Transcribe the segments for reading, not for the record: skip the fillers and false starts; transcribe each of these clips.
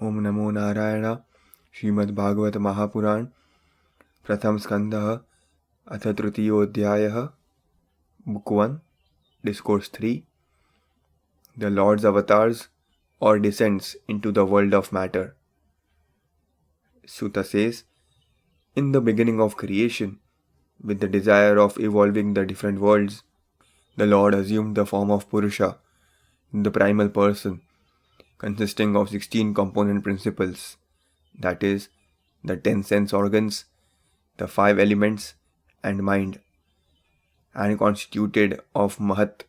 Om Namo Narayana. Srimad Bhagavata Mahapurana. Pratham Skandha. Atha Trutiyodhyayah. Book 1. Discourse 3. The Lord's Avatars or descents into the world of matter. Sutta says, in the beginning of creation, with the desire of evolving the different worlds, the Lord assumed the form of Purusha, the primal person, consisting of 16 component principles, that is, the 10 sense organs, the 5 elements, and mind, and constituted of Mahat,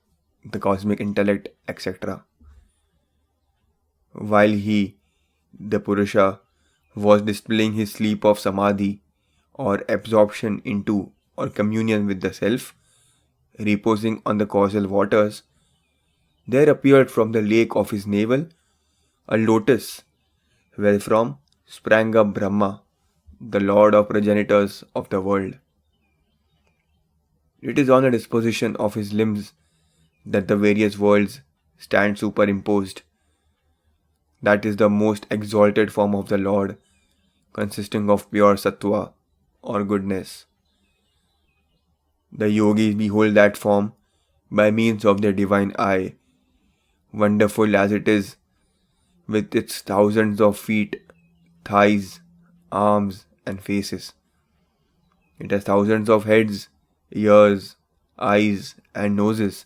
the cosmic intellect, etc. While he, the Purusha, was displaying his sleep of Samadhi, or absorption into or communion with the self, reposing on the causal waters, there appeared from the lake of his navel a lotus, wherefrom sprang up Brahma, the lord of progenitors of the world. It is on the disposition of his limbs that the various worlds stand superimposed. That is the most exalted form of the Lord, consisting of pure sattva or goodness. The yogis behold that form by means of their divine eye, wonderful as it is, with its thousands of feet, thighs, arms, and faces. It has thousands of heads, ears, eyes, and noses,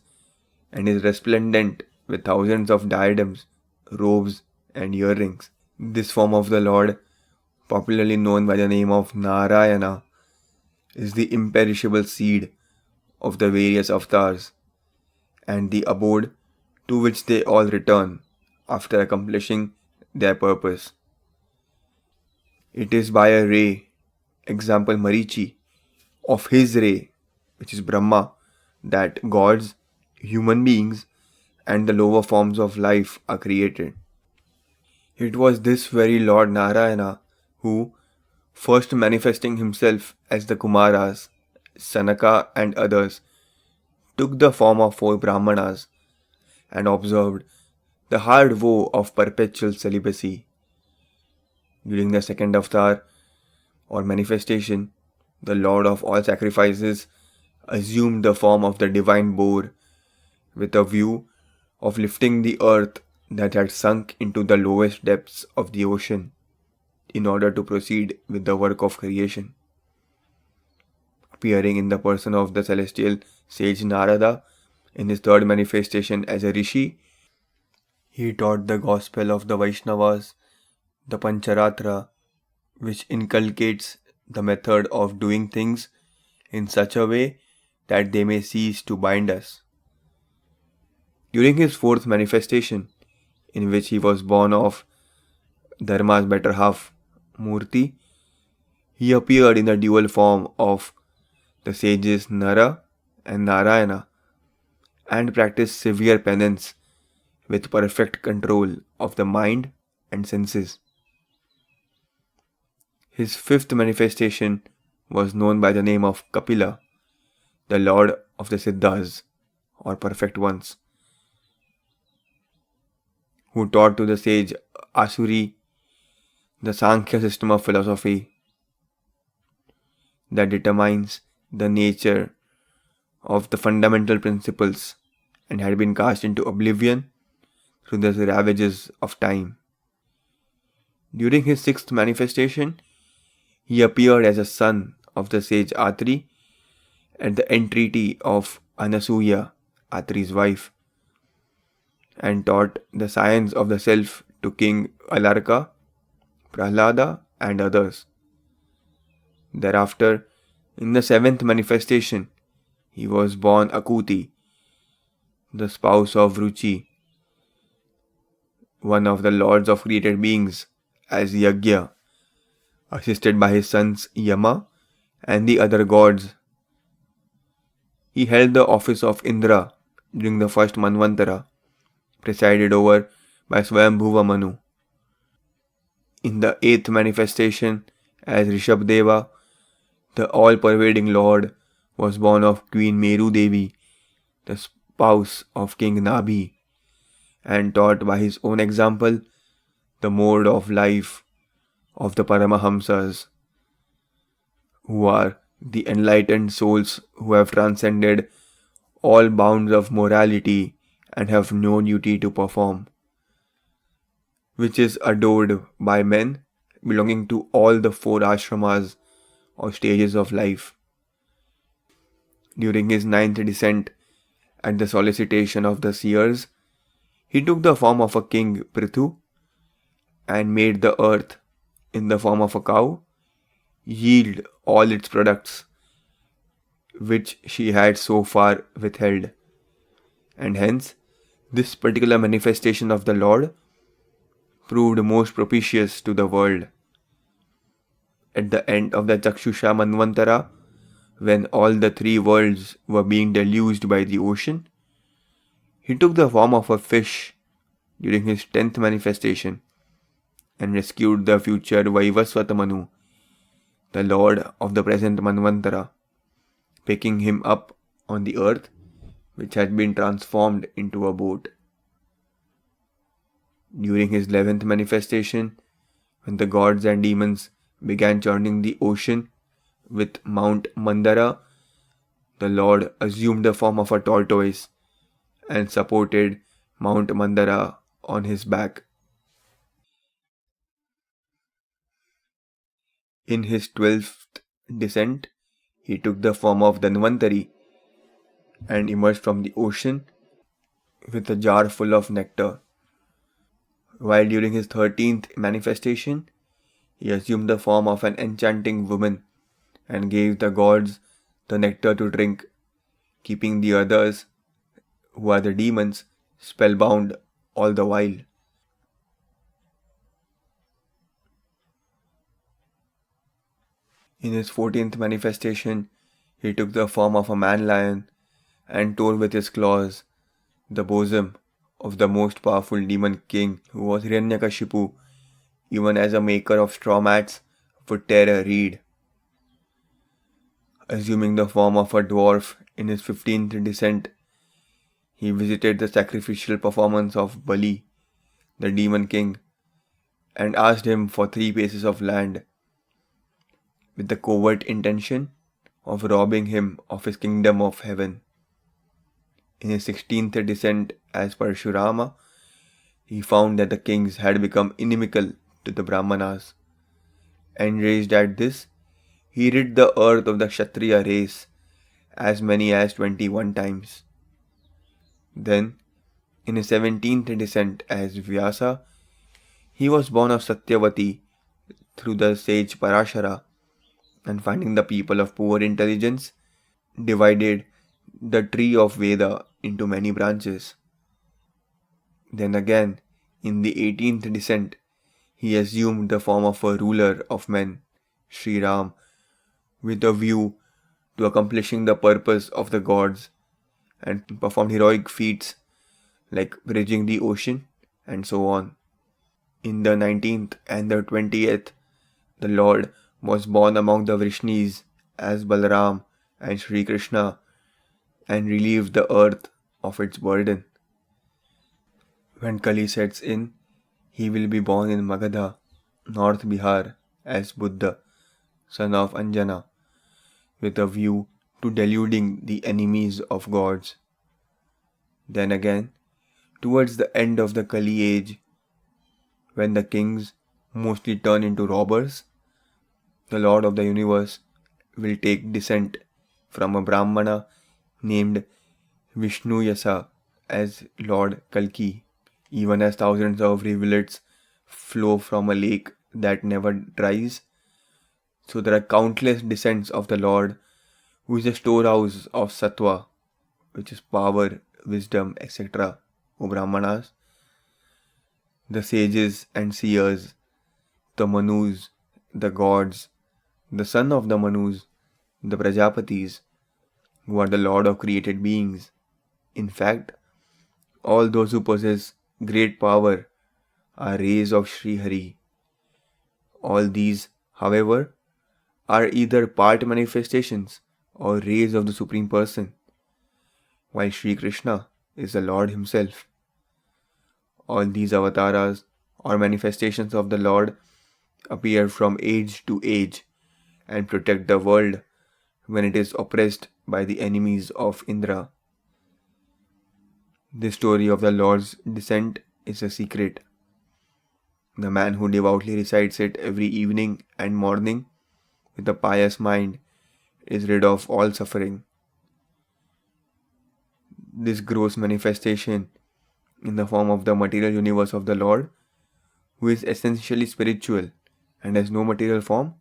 and is resplendent with thousands of diadems, robes, and earrings. This form of the Lord, popularly known by the name of Narayana, is the imperishable seed of the various avatars, and the abode to which they all return after accomplishing their purpose. It is by a ray, example Marichi, of his ray, which is Brahma, that gods, human beings, and the lower forms of life are created. It was this very Lord Narayana who, first manifesting himself as the Kumaras, Sanaka and others, took the form of 4 Brahmanas and observed the hard woe of perpetual celibacy. During the second avatar or manifestation, the Lord of all sacrifices assumed the form of the divine boar with a view of lifting the earth that had sunk into the lowest depths of the ocean in order to proceed with the work of creation. Appearing in the person of the celestial sage Narada in his third manifestation as a rishi, he taught the gospel of the Vaishnavas, the Pancharatra, which inculcates the method of doing things in such a way that they may cease to bind us. During his fourth manifestation, in which he was born of Dharma's better half, Murti, he appeared in the dual form of the sages Nara and Narayana and practiced severe penance with perfect control of the mind and senses. His fifth manifestation was known by the name of Kapila, the lord of the Siddhas, or perfect ones, who taught to the sage Asuri the Sankhya system of philosophy that determines the nature of the fundamental principles and had been cast into oblivion through the ravages of time. During his sixth manifestation, he appeared as a son of the sage Atri at the entreaty of Anasuya, Atri's wife, and taught the science of the self to King Alarka, Prahlada, and others. Thereafter, in the seventh manifestation, he was born Akuti, the spouse of Ruchi, one of the lords of created beings, as Yagya, assisted by his sons Yama and the other gods. He held the office of Indra during the first Manvantara, presided over by Swayambhuva Manu. In the eighth manifestation as Rishabdeva, the all-pervading Lord was born of Queen Meru Devi, the spouse of King Nabhi, and taught by his own example the mode of life of the Paramahamsas, who are the enlightened souls who have transcended all bounds of morality and have no duty to perform, which is adored by men belonging to all the four ashramas or stages of life. During his ninth descent, at the solicitation of the seers, he took the form of a king Prithu and made the earth, in the form of a cow, yield all its products which she had so far withheld. And hence, this particular manifestation of the Lord proved most propitious to the world. At the end of the Chakshusha Manvantara, when all the three worlds were being deluged by the ocean, he took the form of a fish during his 10th manifestation and rescued the future Vaivasvata Manu, the lord of the present Manvantara, picking him up on the earth which had been transformed into a boat. During his 11th manifestation, when the gods and demons began churning the ocean with Mount Mandara, the Lord assumed the form of a tortoise and supported Mount Mandara on his back. In his 12th descent, he took the form of Dhanvantari and emerged from the ocean with a jar full of nectar. While during his 13th manifestation, he assumed the form of an enchanting woman and gave the gods the nectar to drink, keeping the others, who are the demons, spellbound all the while. In his 14th manifestation, he took the form of a man-lion and tore with his claws the bosom of the most powerful demon king, who was Hiranyakashipu, even as a maker of straw mats would tear a reed. Assuming the form of a dwarf in his 15th descent, he visited the sacrificial performance of Bali, the demon king, and asked him for 3 pieces of land, with the covert intention of robbing him of his kingdom of heaven. In his 16th descent as Parshurama, he found that the kings had become inimical to the Brahmanas. Enraged at this, he rid the earth of the Kshatriya race as many as 21 times. Then, in his 17th descent as Vyasa, he was born of Satyavati through the sage Parashara, and finding the people of poor intelligence, divided the tree of Veda into many branches. Then again, in the 18th descent, he assumed the form of a ruler of men, Sri Ram, with a view to accomplishing the purpose of the gods, and performed heroic feats like bridging the ocean and so on. In the 19th and the 20th, the Lord was born among the Vrishnis as Balaram and Sri Krishna and relieved the earth of its burden. When Kali sets in, he will be born in Magadha, North Bihar, as Buddha, son of Anjana, with a view to deluding the enemies of gods. Then again, towards the end of the Kali age, when the kings mostly turn into robbers, the Lord of the universe will take descent from a Brahmana named Vishnu Yasa as Lord Kalki, even as thousands of rivulets flow from a lake that never dries. So there are countless descents of the Lord, who is a storehouse of sattva, which is power, wisdom, etc., O Brahmanas, the sages and seers, the Manus, the gods, the son of the Manus, the Prajapatis, who are the Lord of created beings. In fact, all those who possess great power are rays of Sri Hari. All these, however, are either part manifestations or rays of the Supreme Person, while Sri Krishna is the Lord Himself. All these avatars or manifestations of the Lord appear from age to age and protect the world when it is oppressed by the enemies of Indra. The story of the Lord's descent is a secret. The man who devoutly recites it every evening and morning with a pious mind is rid of all suffering. This gross manifestation in the form of the material universe of the Lord, who is essentially spiritual and has no material form,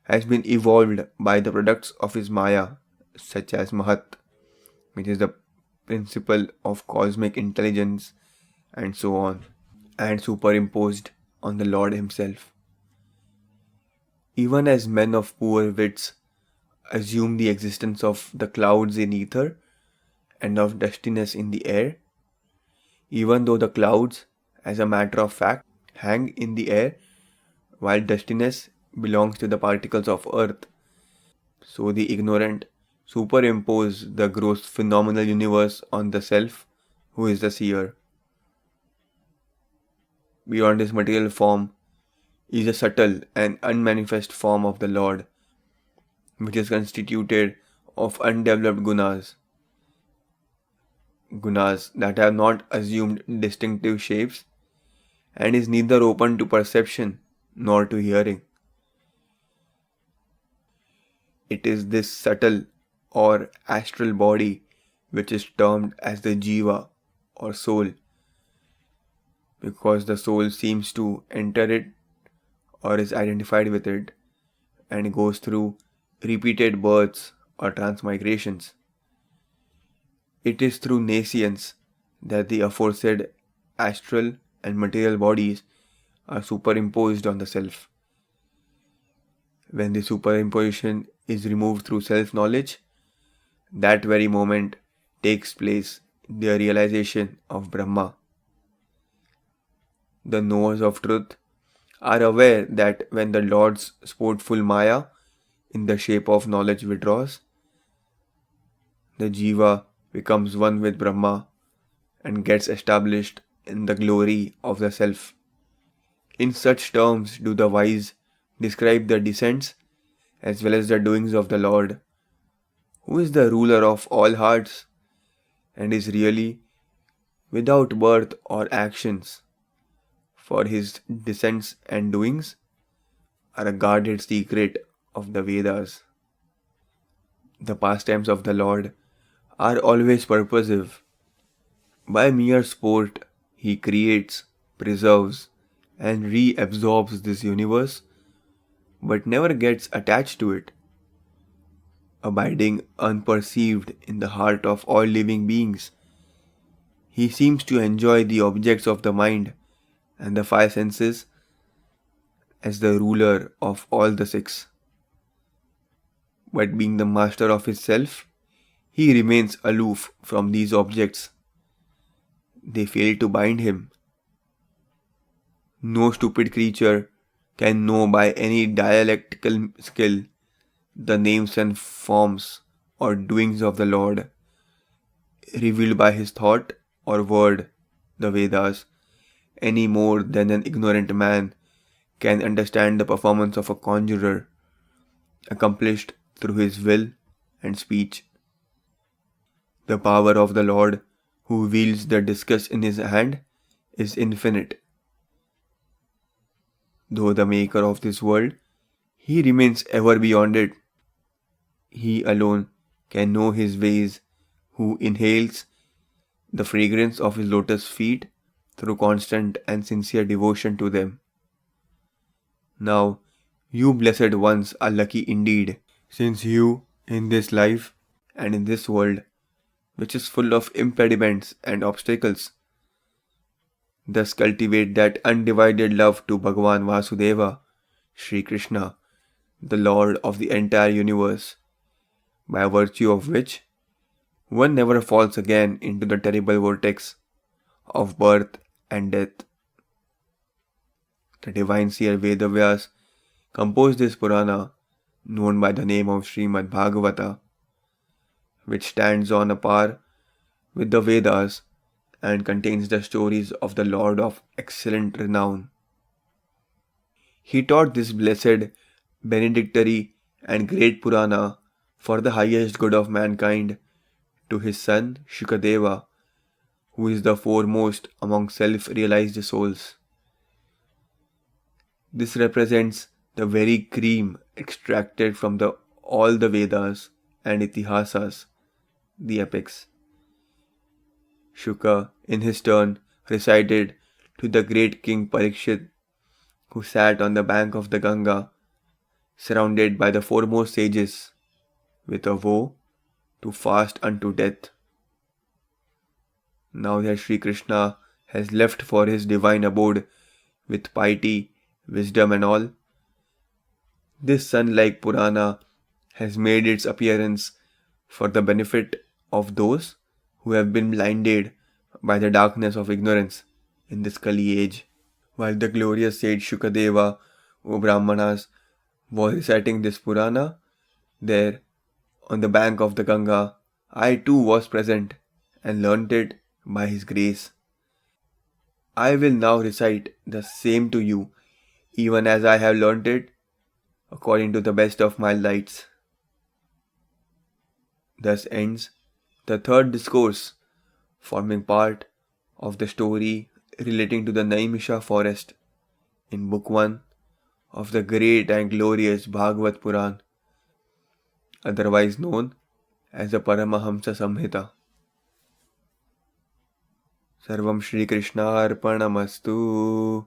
has been evolved by the products of his Maya, such as Mahat, which is the principle of cosmic intelligence, and so on, and superimposed on the Lord himself. Even as men of poor wits assume the existence of the clouds in ether and of dustiness in the air, even though the clouds, as a matter of fact, hang in the air, while dustiness belongs to the particles of earth, so the ignorant superimpose the gross phenomenal universe on the self, who is the seer. Beyond this material form is a subtle and unmanifest form of the Lord, which is constituted of undeveloped gunas that have not assumed distinctive shapes, and is neither open to perception nor to hearing. It is this subtle or astral body which is termed as the jiva or soul, because the soul seems to enter it or is identified with it and goes through repeated births or transmigrations. It is through nascience that the aforesaid astral and material bodies are superimposed on the self. When the superimposition is removed through self-knowledge, that very moment takes place the realization of Brahma. The knowers of truth are aware that when the Lord's sportful Maya in the shape of knowledge withdraws, the Jiva becomes one with Brahma and gets established in the glory of the self. In such terms do the wise describe the descents as well as the doings of the Lord, who is the ruler of all hearts and is really without birth or actions, for his descents and doings are a guarded secret of the Vedas. The pastimes of the Lord are always purposive. By mere sport, he creates, preserves, and reabsorbs this universe, but never gets attached to it. Abiding unperceived in the heart of all living beings, he seems to enjoy the objects of the mind and the five senses as the ruler of all the six. But being the master of his self, he remains aloof from these objects. They fail to bind him. No stupid creature can know by any dialectical skill the names and forms or doings of the Lord, revealed by his thought or word, the Vedas, any more than an ignorant man can understand the performance of a conjurer, accomplished through his will and speech. The power of the Lord, who wields the discus in his hand, is infinite. Though the maker of this world, he remains ever beyond it. He alone can know his ways, who inhales the fragrance of his lotus feet through constant and sincere devotion to them. Now, you blessed ones are lucky indeed, since you, in this life and in this world, which is full of impediments and obstacles, thus cultivate that undivided love to Bhagavan Vasudeva, Sri Krishna, the Lord of the entire universe, by virtue of which one never falls again into the terrible vortex of birth and death. The divine seer Vedavyas composed this Purana known by the name of Srimad Bhagavata, which stands on a par with the Vedas and contains the stories of the Lord of excellent renown. He taught this blessed, benedictory, and great Purana for the highest good of mankind to his son Shukadeva, who is the foremost among self realized souls. This represents the very cream extracted from all the Vedas and Itihasas, the epics. Shuka, in his turn, recited to the great king Parikshit, who sat on the bank of the Ganga, surrounded by the foremost sages, with a vow to fast unto death. Now that Sri Krishna has left for his divine abode with piety, wisdom, and all, this sun-like Purana has made its appearance for the benefit of those who have been blinded by the darkness of ignorance in this Kali age. While the glorious sage Shukadeva, O Brahmanas, was reciting this Purana, there, on the bank of the Ganga, I too was present and learnt it by his grace. I will now recite the same to you, even as I have learnt it, according to the best of my lights. Thus ends the third discourse, forming part of the story relating to the Naimisha forest in Book 1 of the great and glorious Bhagavat Puran, otherwise known as the Paramahamsa Samhita. Sarvam Shri Krishna Arpanamastu.